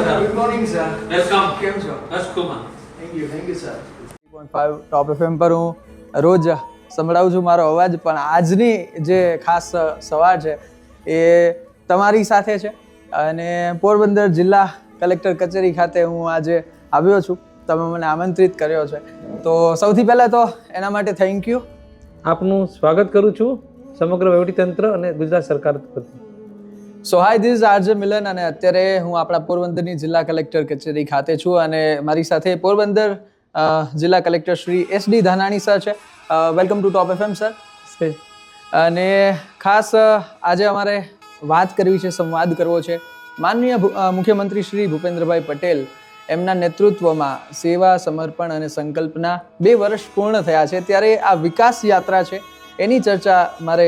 sir. Good morning, sir. Welcome. કેમ છો? બસ ખુમાં. Thank you, sir. 3.5 top FM પર હું રોજ સંભળાવું છું મારો અવાજ, પણ આજની જે ખાસ સવાર છે એ તમારી સાથે છે અને પોરબંદર જિલ્લા કલેક્ટર કચેરી ખાતે હું આજે આવ્યો છું. તમે મને આમંત્રિત કર્યો છે, તો સૌથી પહેલાં તો એના માટે થેન્ક યુ. આપનું સ્વાગત કરું છું સમગ્ર વહીવટીતંત્ર અને ગુજરાત સરકાર તરફથી. સો હાય, ધીસ ઇઝ આરજે મિલન અને અત્યારે હું આપણા પોરબંદરની જિલ્લા કલેક્ટર કચેરી ખાતે છું અને મારી સાથે પોરબંદર જિલ્લા collector Shri SD Dhanani sir છે. Welcome to Top FM sir. અને ખાસ આજે અમારે વાત કરવી છે, સંવાદ કરવો છે માનનીય મુખ્યમંત્રી શ્રી ભૂપેન્દ્રભાઈ પટેલ એમના નેતૃત્વમાં સેવા, સમર્પણ અને સંકલ્પના 2 વર્ષ પૂર્ણ થયા છે, ત્યારે આ વિકાસ યાત્રા છે એની ચર્ચા મારે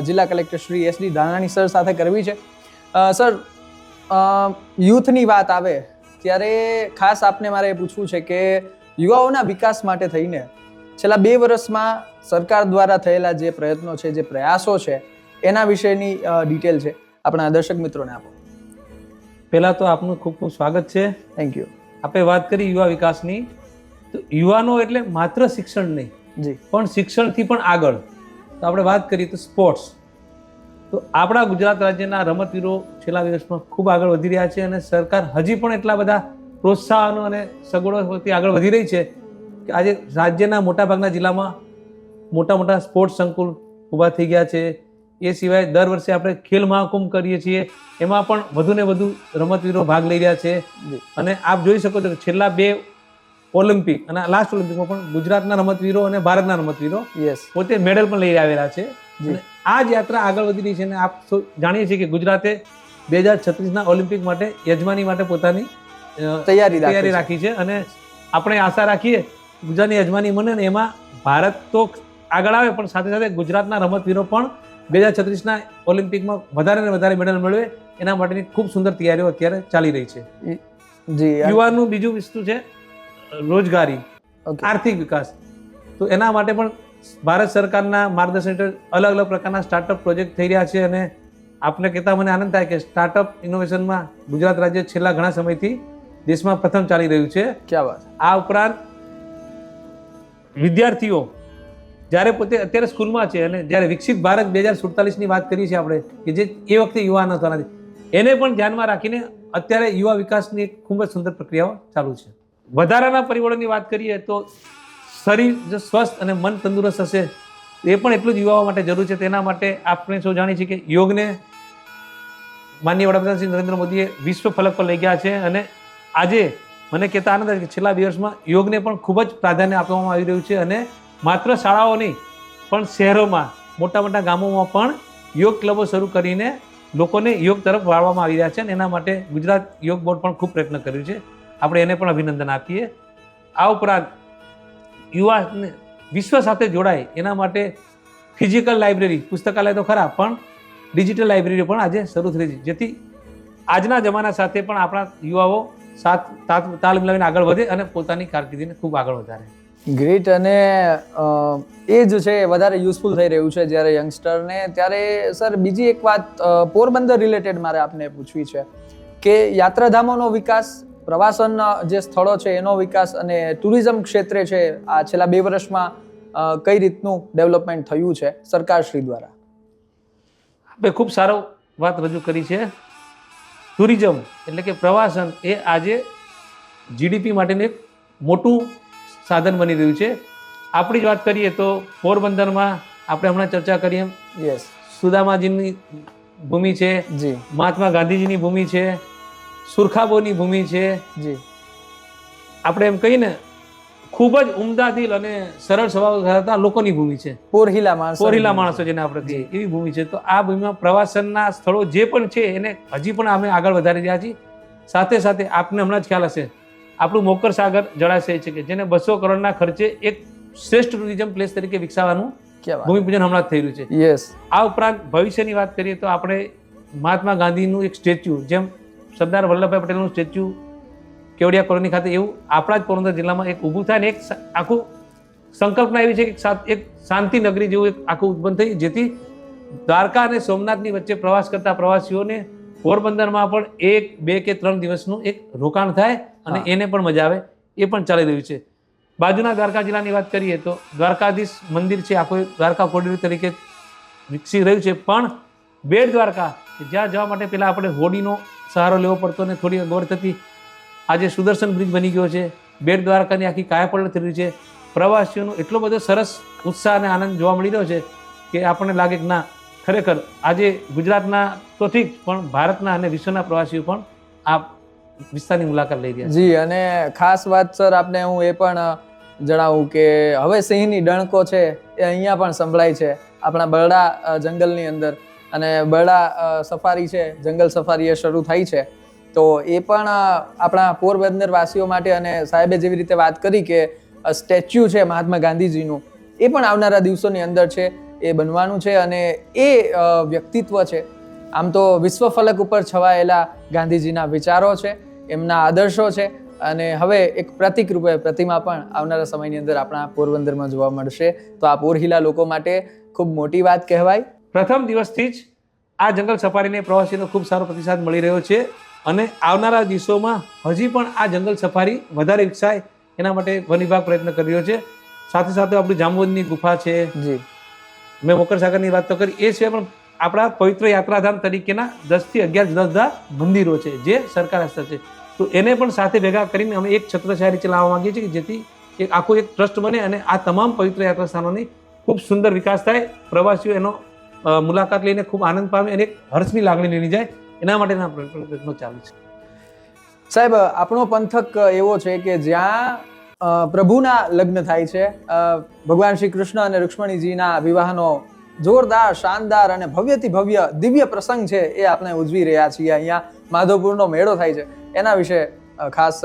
જિલ્લા collector Shri SD Dhanani sir સાથે કરવી છે. સર, યુથની વાત આવે ત્યારે ખાસ આપને મારે પૂછવું છે કે યુવાઓના વિકાસ માટે થઈને છેલ્લા 2 વર્ષમાં સરકાર દ્વારા થયેલા જે પ્રયત્નો છે, જે પ્રયાસો છે, એના વિશેની ડિટેલ છે આપણા દર્શક મિત્રોને આપો. પહેલાં તો આપનું ખૂબ ખૂબ સ્વાગત છે. Thank you. આપણે વાત કરી યુવા વિકાસની, તો યુવાનો એટલે માત્ર શિક્ષણ નહીં, જી, પણ શિક્ષણથી પણ આગળ. તો આપણે વાત કરીએ તો સ્પોર્ટ્સ, તો આપણા ગુજરાત રાજ્યના રમતવીરો છેલ્લા દિવસમાં ખૂબ આગળ વધી રહ્યા છે અને સરકાર હજી પણ એટલા બધા પ્રોત્સાહનો અને સગવડોથી આગળ વધી રહી છે કે આજે રાજ્યના મોટાભાગના જિલ્લામાં મોટા મોટા સ્પોર્ટ્સ સંકુલ ઊભા થઈ ગયા છે. એ સિવાય દર વર્ષે આપણે ખેલ મહાકુંભ કરીએ છીએ, એમાં પણ વધુને વધુ રમતવીરો ભાગ લઈ રહ્યા છે. અને આપ જોઈ શકો છો કે છેલ્લા 2 ઓલિમ્પિક અને લાસ્ટ ઓલિમ્પિકમાં પણ ગુજરાતના રમતવીરો અને ભારતના રમતવીરો પોતે મેડલ પણ લઈ આવેલા છે. અને આ જ યાત્રા આગળ વધી રહી છે અને આપ જાણીએ છીએ કે ગુજરાતે 2036ના ઓલિમ્પિક માટે યજમાની માટે પોતાની તૈયારી રાખી છે અને આપણે આશા રાખીએ ગુજરાતની યજમાની બને ને એમાં ભારત તો આગળ આવે, પણ સાથે સાથે ગુજરાતના રમતવીરો પણ 2036ના ઓલિમ્પિકમાં વધારે ને વધારે મેડલ મેળવે એના માટેની ખૂબ સુંદર તૈયારીઓ અત્યારે ચાલી રહી છે. જી, યુવાનનું બીજું વસ્તુ છે રોજગારી, આર્થિક વિકાસ. તો એના માટે પણ ભારત સરકારના માર્ગદર્શન હેઠળ અલગ અલગ પ્રકારના સ્ટાર્ટઅપ પ્રોજેક્ટ થઈ રહ્યા છે અને આપને કહેતા મને આનંદ થાય કે સ્ટાર્ટઅપ ઇનોવેશનમાં ગુજરાત રાજ્ય છેલ્લા ઘણા સમયથી દેશમાં પ્રથમ ચાલી રહ્યું છે. ક્યાં વાત. આ ઉપરાંત વિદ્યાર્થીઓ જ્યારે પોતે અત્યારે સ્કૂલમાં છે અને જ્યારે વિકસિત ભારત 2047ની વાત કરીએ છીએ આપણે, કે જે એ વખતે યુવાન હતા નથી, એને પણ ધ્યાનમાં રાખીને અત્યારે યુવા વિકાસની એક ખૂબ જ સુંદર પ્રક્રિયાઓ ચાલુ છે. વધારાના પરિબળોની વાત કરીએ તો શરીર જો સ્વસ્થ અને મન તંદુરસ્ત હશે એ પણ એટલું જ યુવાઓ માટે જરૂર છે. તેના માટે આપણે સૌ જાણીએ છીએ કે યોગને માનનીય વડાપ્રધાન શ્રી નરેન્દ્ર મોદીએ વિશ્વ ફલક પર લઈ ગયા છે અને આજે મને કહેતા આનંદ આવે કે છેલ્લા 2 વર્ષમાં યોગને પણ ખૂબ જ પ્રાધાન્ય આપવામાં આવી રહ્યું છે અને માત્ર શાળાઓ નહીં પણ શહેરોમાં, મોટા મોટા ગામોમાં પણ યોગ ક્લબો શરૂ કરીને લોકોને યોગ તરફ વાળવામાં આવી રહ્યા છે અને એના માટે ગુજરાત યોગ બોર્ડ પણ ખૂબ પ્રયત્ન કર્યું છે. આપણે એને પણ અભિનંદન આપીએ. આ ઉપરાંત યુવાને વિશ્વ સાથે જોડાય એના માટે ફિઝિકલ લાઇબ્રેરી, પુસ્તકાલય તો ખરા, પણ ડિજિટલ લાઇબ્રેરી પણ આજે શરૂ થઈ છે, જેથી આજના જમાના સાથે પણ આપણા યુવાઓ તાલ મિલાવીને આગળ વધે અને પોતાની કારકિર્દીને ખૂબ આગળ વધારે. ગ્રેટ. અને એ જ છે વધારે યુઝફુલ થઈ રહ્યું છે જ્યારે યંગસ્ટરને. ત્યારે સર બીજી એક વાત પોરબંદર રિલેટેડ મારે આપને પૂછવી છે કે યાત્રાધામોનો વિકાસ, પ્રવાસનના જે સ્થળો છે એનો વિકાસ અને ટુરિઝમ ક્ષેત્રે છે આ છેલ્લા 2 વર્ષમાં કઈ રીતનું ડેવલપમેન્ટ થયું છે સરકારશ્રી દ્વારા? આપણે ખૂબ સારો વાત રજૂ કરી છે. ટુરિઝમ એટલે કે પ્રવાસન એ આજે GDP માટેનું એક મોટું સાધન બની રહ્યું છે. આપણી જ વાત કરીએ તો પોરબંદરમાં આપણે હમણાં ચર્ચા કરીએ એમ સુદામાજીની ભૂમિ છે, જી, મહાત્મા ગાંધીજીની ભૂમિ છે, સુરખાબોની ભૂમિ છે, જી, આપણે એમ કહીએ ને ખૂબ જ ઉમદા દિલ અને સરળ સ્વભાવ ધરાવતા લોકોની ભૂમિ છે. પોરહિલા માણસો જેને આપણે કહીએ એવી ભૂમિ છે. તો આ ભૂમિમાં પ્રવાસનના સ્થળો જે પણ છે એને હજી પણ અમે આગળ વધારી રહ્યા છીએ. સાથે સાથે આપને હમણાં જ ખ્યાલ હશે આપણું મોકર સાગર જળાશય છે કે જેને 200 કરોડના ખર્ચે એક શ્રેષ્ઠ ટુરિઝમ પ્લેસ તરીકે વિકસાવવાનું ભૂમિપૂજન હમણાં જ થઈ રહ્યું છે. આ ઉપરાંત ભવિષ્યની વાત કરીએ તો આપણે મહાત્મા ગાંધીનું એક સ્ટેચ્યુ, જેમ સરદાર વલ્લભભાઈ પટેલનું સ્ટેચ્યુ કેવડિયા કોલોની ખાતે, એવું આપણા જ પોરબંદર જિલ્લામાં એક ઊભું થાય ને એક આખું સંકલ્પના એવી છે કે એક શાંતિ નગરી જેવું એક આખું ઉત્પન્ન થઈ, જેથી દ્વારકા અને સોમનાથની વચ્ચે પ્રવાસ કરતા પ્રવાસીઓને પોરબંદરમાં પણ 1, 2 કે 3 દિવસનું એક રોકાણ થાય અને એને પણ મજા આવે, એ પણ ચાલી રહ્યું છે. બાજુના દ્વારકા જિલ્લાની વાત કરીએ તો દ્વારકાધીશ મંદિર છે, આખું દ્વારકા કોરિડોર તરીકે વિકસી રહ્યું છે. પણ બેટ દ્વારકા જ્યાં જવા માટે પહેલાં આપણે હોડીનો સહારો લેવો પડતો અને થોડી અગવડ થતી, આજે સુદર્શન બ્રિજ બની ગયો છે. બેટ દ્વારકાની આખી કાયાપલટ થઈ રહી છે. પ્રવાસીઓનો એટલો બધો સરસ ઉત્સાહ અને આનંદ જોવા મળી રહ્યો છે કે આપણને લાગે કે ના, ખરેખર આજે ગુજરાતના તો ઠીક પણ ભારતના અને વિશ્વના પ્રવાસીઓ પણ આ વિસ્તારની મુલાકાત લઈ રહ્યા છે. જી, અને ખાસ વાત સર આપને હું એ પણ જણાવું કે હવે સિંહની ડણકો છે એ અહીંયા પણ સંભળાય છે આપણા બરડા જંગલની અંદર, અને બરડા સફારી છે, જંગલ સફારી એ શરૂ થઈ છે. તો એ પણ આપણા પોરબંદર વાસીઓ માટે, અને સાહેબે જેવી રીતે વાત કરી કે સ્ટેચ્યુ છે મહાત્મા ગાંધીજીનું, એ પણ આવનારા દિવસોની અંદર છે, એ બનવાનું છે. અને એ વ્યક્તિત્વ છે, આમ તો વિશ્વ ફલક ઉપર છવાયેલા ગાંધીજીના વિચારો છે, એમના આદર્શો છે, અને હવે એક પ્રતિક રૂપે પ્રતિમા પણ આવનારા સમયની અંદર આપણા પોરબંદરમાં જોવા મળશે. તો આ પોરહિલા લોકો માટે ખૂબ મોટી વાત કહેવાય. પ્રથમ દિવસથી જ આ જંગલ સફારીને પ્રવાસીઓનો ખૂબ સારો પ્રતિસાદ મળી રહ્યો છે અને આવનારા દિવસોમાં હજી પણ આ જંગલ સફારી વધારે વિકસાય એના માટે વન વિભાગ પ્રયત્ન કરી રહ્યો છે. સાથે સાથે આપણી જાંબુવનની ગુફા છે, જી, મેં મકરસાગરની વાત તો કરી, એ છે પણ આપણા પવિત્ર યાત્રાધામ તરીકેના 10 થી 11 જુદા જુદા મંદિરો છે જે સરકાર હસ્તક છે. તો એને પણ સાથે ભેગા કરીને અમે એક છત્રછાયારી ચલાવવા માંગીએ છીએ કે જેથી એક આખું એક ટ્રસ્ટ બને અને આ તમામ પવિત્ર યાત્રા સ્થાનોની ખૂબ સુંદર વિકાસ થાય, પ્રવાસીઓ એનો મુલાકાત લઈને ખૂબ આનંદ પામે અને એક હર્ષની લાગણી લઈને જાય, એના માટેના પ્રયત્નો ચાલુ છે. સાહેબ, આપણો પંથક એવો છે કે જ્યાં પ્રભુના લગ્ન થાય છે, ભગવાન શ્રી કૃષ્ણ અને રૂક્ષ્મણીજીના વિવાહનો જોરદાર, શાનદાર અને ભવ્યથી ભવ્ય દિવ્ય પ્રસંગ છે એ આપણે ઉજવી રહ્યા છીએ. અહીંયા માધવપુરનો મેળો થાય છે, એના વિશે ખાસ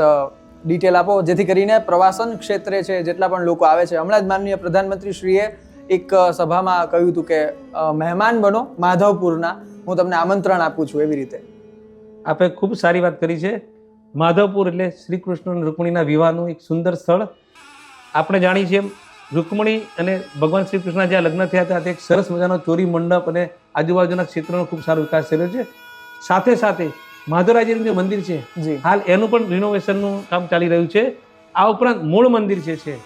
ડિટેલ આપો, જેથી કરીને પ્રવાસન ક્ષેત્રે છે જેટલા પણ લોકો આવે છે. હમણાં જ માનનીય પ્રધાનમંત્રી શ્રીએ એક સભામાં કહ્યું હતું કે મહેમાન બનો માધવપુરના, હું તમને આમંત્રણ આપું છું, એવી રીતે. આપણે ખૂબ સારી વાત કરી છે. માધવપુર એટલે શ્રી કૃષ્ણ અને રૂકમણીના વિવાહનું એક સુંદર સ્થળ. આપણે જાણીએ છીએ રૂકમણી અને ભગવાન શ્રી કૃષ્ણ જ્યાં લગ્ન થયા હતા તે એક સરસ મજાનો ચોરી મંડપ અને આજુબાજુના ક્ષેત્રનો ખૂબ સારો વિકાસ થયો છે. સાથે સાથે માધવરાયજીનું જે મંદિર છે, હાલ એનું પણ રિનોવેશનનું કામ ચાલી રહ્યું છે. આ ઉપરાંત મૂળ મંદિર છે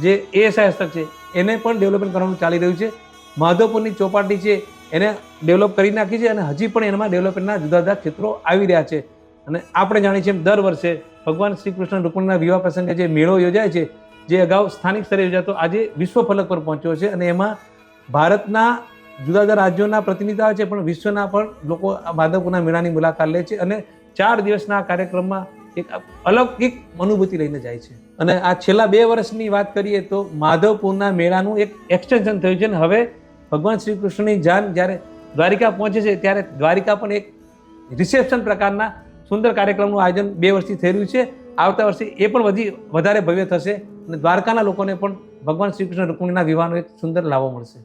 જે એએસઆઈ હસ્તક છે, એને પણ ડેવલપમેન્ટ કરવાનું ચાલી રહ્યું છે. માધવપુરની ચોપાટી છે એને ડેવલપ કરી નાખી છે અને હજી પણ એમાં ડેવલપમેન્ટના જુદા જુદા ક્ષેત્રો આવી રહ્યા છે. અને આપણે જાણીએ છીએ દર વર્ષે ભગવાન શ્રી કૃષ્ણ રૂકમણીના વિવાહ પ્રસંગે જે મેળો યોજાય છે, જે અગાઉ સ્થાનિક સ્તરે યોજાતો, આજે વિશ્વ ફલક પર પહોંચ્યો છે અને એમાં ભારતના જુદા જુદા રાજ્યોના પ્રતિનિધિ આવે છે, પણ વિશ્વના પણ લોકો આ માધવપુરના મેળાની મુલાકાત લે છે અને 4 દિવસના કાર્યક્રમમાં એક અલૌકિક અનુભૂતિ લઈને જાય છે. અને આ છેલ્લા 2 વર્ષની વાત કરીએ તો માધવપુરના મેળાનું એક એક્સટેન્શન થયું છે અને હવે ભગવાન શ્રી કૃષ્ણની જાન જ્યારે દ્વારિકા પહોંચે છે ત્યારે દ્વારિકા પણ એક રિસેપ્શન પ્રકારના સુંદર કાર્યક્રમનું આયોજન 2 વર્ષથી થઈ રહ્યું છે. આવતા વર્ષે એ પણ વધારે ભવ્ય થશે અને દ્વારકાના લોકોને પણ ભગવાન શ્રી કૃષ્ણ રૂકમણીના વિવાહનો એક સુંદર લાવો મળશે.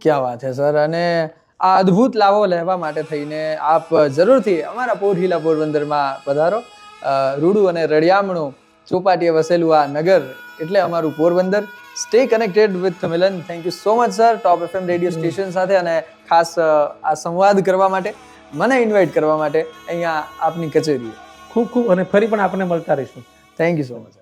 ક્યાં વાત છે સર. અને આ અદ્ભુત લાવો લેવા માટે થઈને આપ જરૂરથી અમારા પોરહિલા પોરબંદરમાં પધારો. રૂડું અને રળિયામણું ચોપાટીએ વસેલું આ નગર એટલે અમારું Porbandar. Stay connected with Milan. Thank you so much sir, top FM radio station સાથે, અને ખાસ આ સંવાદ કરવા માટે, મને ઇન્વાઇટ કરવા માટે અહીંયા આપની કચેરીએ. ખૂબ ખૂબ અને ફરી પણ આપણે મળતા રહીશું. Thank you so much.